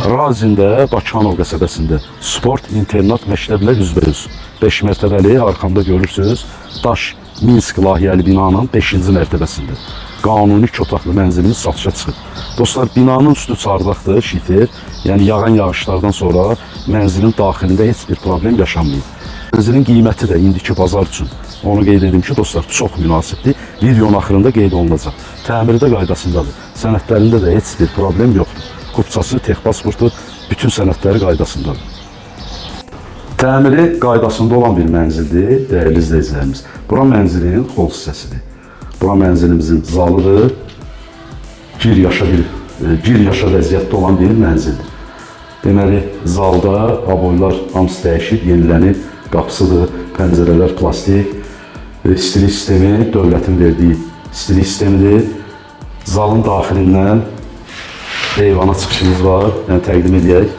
Razində, Bakıxanov qəsəbəsində sport internat məktəblə üzbəüz 5 mərtəbəli arxamda görürsünüz. Daş Minsk layihəli binanın 5-ci mərtəbəsində qanuni 2 otaqlı mənzilimiz satışa çıxıb. Dostlar, binanın üstü çardaqdır, şiter. Yəni yağan yağışlardan sonra mənzilin daxilində heç bir problem yaşanmayıb. Mənzilin qiyməti də indiki bazar üçün, onu qeyd edim ki, dostlar, çox münasibdir. Videonun axırında qeyd olunacaq. Təmirdə qaydasındadır. Sənədlərində də heç bir problem yoxdur. Kupçası, texpasportu, bütün sənədləri qaydasındadır. Təmiri qaydasında olan bir mənzildir, dəyərli izləyicilərimiz. Bura mənzilin xol hissəsidir. Bura mənzilimizin zalıdır. Gir yaşa vəziyyətdə olan bir mənzildir. Deməli, zalda aboylar hamısı dəyişib, yenilənib, qapısıdır, pəncərələr plastik, istilik sistemi dövlətin verdiyi istilik sistemidir. Zalın daxilindən eyvana çıxışımız var, yəni təqdim edək.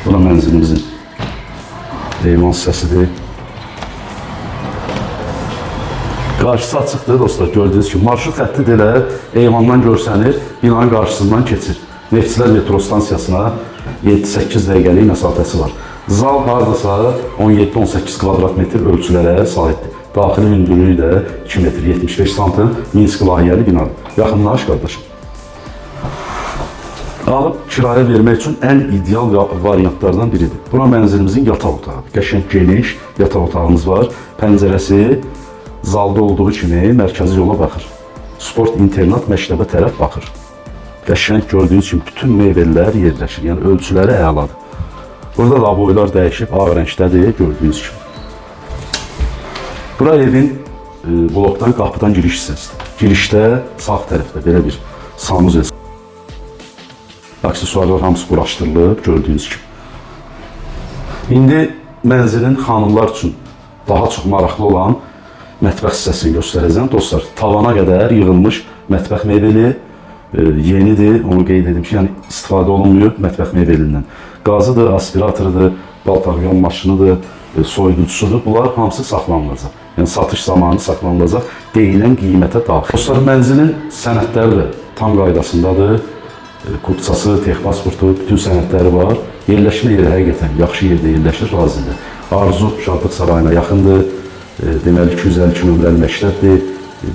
Bura mənzilimizin eyvan hissəsidir. Qarşısı açıqdır dostlar, gördüğünüz kimi marşrut xətti də elə eyvandan görsənir, binanın qarşısından keçir. Neftçilər metro stansiyasına 7-8 dəqiqəlik məsafəsi var. Zal hardasa 17-18 kvadrat metr ölçülərə sahibdir. Daxili hündürlüyü də 2 metr 75 santim Minsk layihəli binadır. Yaxınlaş qardaşım. Alıb kiraya vermək üçün ən ideal variantlardan biridir. Bura mənzilimizin yataq otağı. Qəşəng geniş yataq otağımız var. Pəncərəsi zalda olduğu kimi mərkəzi yola baxır. Sport internat məktəbə tərəf baxır. Qəşəng gördüyünüz kimi bütün mebellər yerləşir. Yəni ölçüləri əladır. Burada da aboylar dəyişib, ağ rəngdədir gördüyünüz kimi. Bura evin blokdan, qapıdan giriş hissəsidir. Girişdə sağ tərəfdə belə bir sanuzel. Aksesuarlar hamısı quraşdırılıb gördüyünüz kimi. İndi mənzilin xanımlar üçün daha çox maraqlı olan mətbəx hissəsini göstərəcəm. Dostlar, tavana qədər yığılmış mətbəx mebeli yenidir, onu qeyd edim ki, yəni istifadə olunmuyor mətbəx mebelindən. Qazıdır, aspiratorudur, baltaqyon maşınıdır, soyuducusudur. Bunlar hamısı saxlanılacaq. Yəni satış zamanı saxlanılacaq, deyilən qiymətə daxil. Dostlar, mənzilin sənədləri də tam qaydasındadır. Kupçası, texpasportu, bütün sənədləri var. Yerləşmə yeri həqiqətən yaxşı yerdə yerləşir Razində. Arzu Şadlıq Sarayına yaxındır. Deməli 252 nömrəli məktəbdir.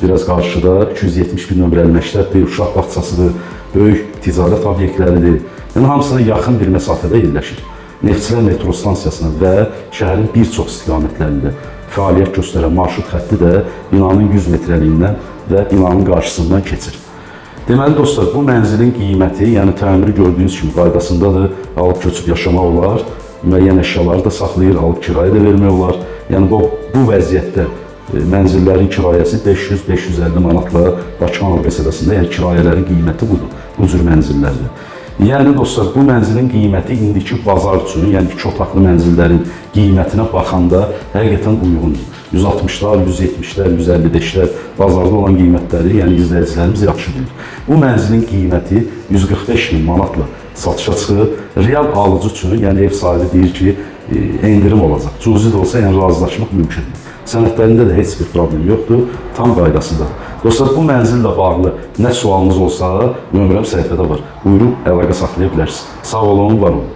Biraz qarşıda 271 nömrəli məktəbdir. Uşaq bağçasıdır. Böyük ticarət obyektləridir. Yəni hamısına yaxın bir məsafədə yerləşir. Neftçilər metro stansiyasına və şəhərin bir çox istiqamətlərində fəaliyyət göstərən marşrut xətti də binanın 100 metrəliyindən və binanın qarşısından keçir. Deməli dostlar, bu mənzilin qiyməti, yəni təmiri gördüyünüz kimi qaydasındadır. Alıb köçüb yaşamaq olar, müəyyən əşyaları da saxlayır, alıb kirayə də vermək olar. Yəni bu vəziyyətdə mənzillərin kirayəsi 500-550 manatla Bakıxanov qəsəbəsində, yəni kirayələrin qiyməti budur, bu cür mənzillərdir. Yəni dostlar, bu mənzilin qiyməti indiki bazar üçün, yəni 2 otaqlı mənzillərin qiymətinə baxanda həqiqətən uyğundur. 160'lar, 170'lər, 155'lər bazarda olan qiymətləri, yəni izləyicilərimiz yaxşı bilir. Bu mənzilin qiyməti 145.000 manatla satışa çıxıb. Real alıcı üçün, yəni ev sahibi deyir ki, endirim olacaq. Cüzi də olsa, yəni razılaşmaq mümkündür. Sənədlərində də heç bir problem yoxdur, tam qaydasındadır. Dostlar, bu mənzillə bağlı nə sualınız olsa, nömrəm səhifədə var. Buyurub əlaqə saxlaya bilərsiniz. Sağ olun, var olun.